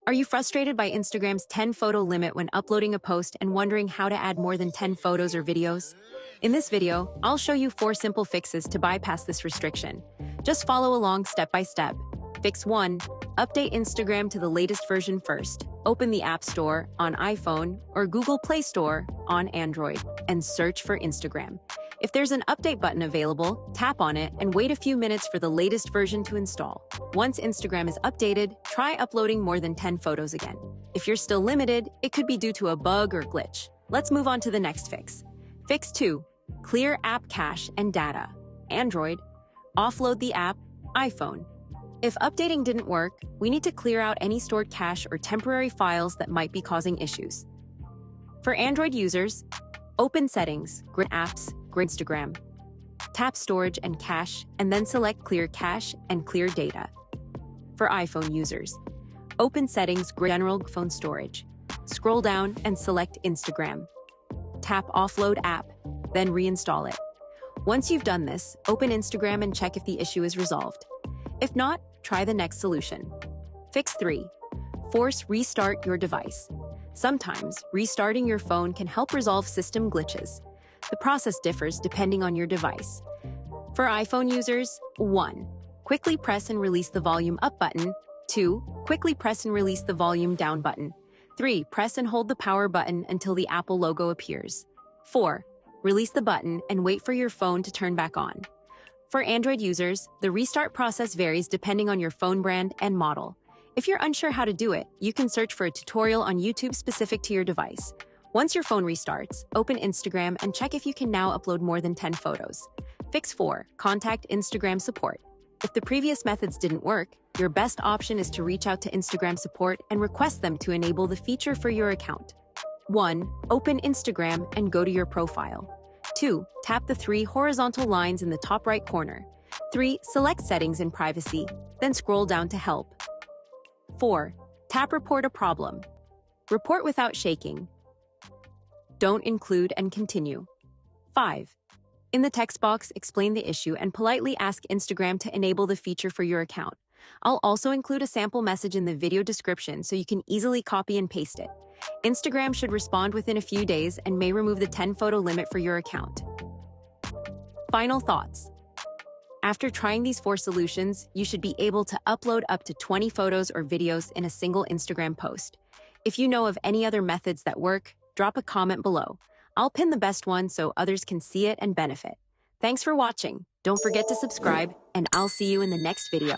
Are you frustrated by Instagram's 10-photo limit when uploading a post and wondering how to add more than 10 photos or videos? In this video, I'll show you 4 simple fixes to bypass this restriction. Just follow along step by step. Fix 1. Update Instagram to the latest version first. Open the App Store on iPhone or Google Play Store on Android and search for Instagram. If there's an update button available, tap on it and wait a few minutes for the latest version to install. Once Instagram is updated, try uploading more than 10 photos again. If you're still limited, it could be due to a bug or glitch. Let's move on to the next fix. Fix 2. Clear app cache and data. Android. Offload the app. iPhone. If updating didn't work, we need to clear out any stored cache or temporary files that might be causing issues. For Android users, open Settings, Apps, Instagram. Tap Storage and Cache, and then select Clear Cache and Clear Data. For iPhone users, open Settings, General Phone Storage. Scroll down and select Instagram. Tap Offload App, then reinstall it. Once you've done this, open Instagram and check if the issue is resolved. If not, try the next solution. Fix 3. Force restart your device. Sometimes, restarting your phone can help resolve system glitches. The process differs depending on your device. For iPhone users, 1. Quickly press and release the volume up button. 2. Quickly press and release the volume down button. 3. Press and hold the power button until the Apple logo appears. 4. Release the button and wait for your phone to turn back on. For Android users, the restart process varies depending on your phone brand and model. If you're unsure how to do it, you can search for a tutorial on YouTube specific to your device. Once your phone restarts, open Instagram and check if you can now upload more than 10 photos. Fix 4. Contact Instagram support. If the previous methods didn't work, your best option is to reach out to Instagram support and request them to enable the feature for your account. 1. Open Instagram and go to your profile. 2. Tap the 3 horizontal lines in the top right corner. 3. Select Settings and Privacy, then scroll down to Help. 4. Tap Report a problem. Report without shaking. Don't include and continue. 5. In the text box, explain the issue and politely ask Instagram to enable the feature for your account. I'll also include a sample message in the video description so you can easily copy and paste it. Instagram should respond within a few days and may remove the 10-photo limit for your account. Final thoughts. After trying these 4 solutions, you should be able to upload up to 20 photos or videos in a single Instagram post. If you know of any other methods that work, drop a comment below. I'll pin the best one so others can see it and benefit. Thanks for watching. Don't forget to subscribe, and I'll see you in the next video.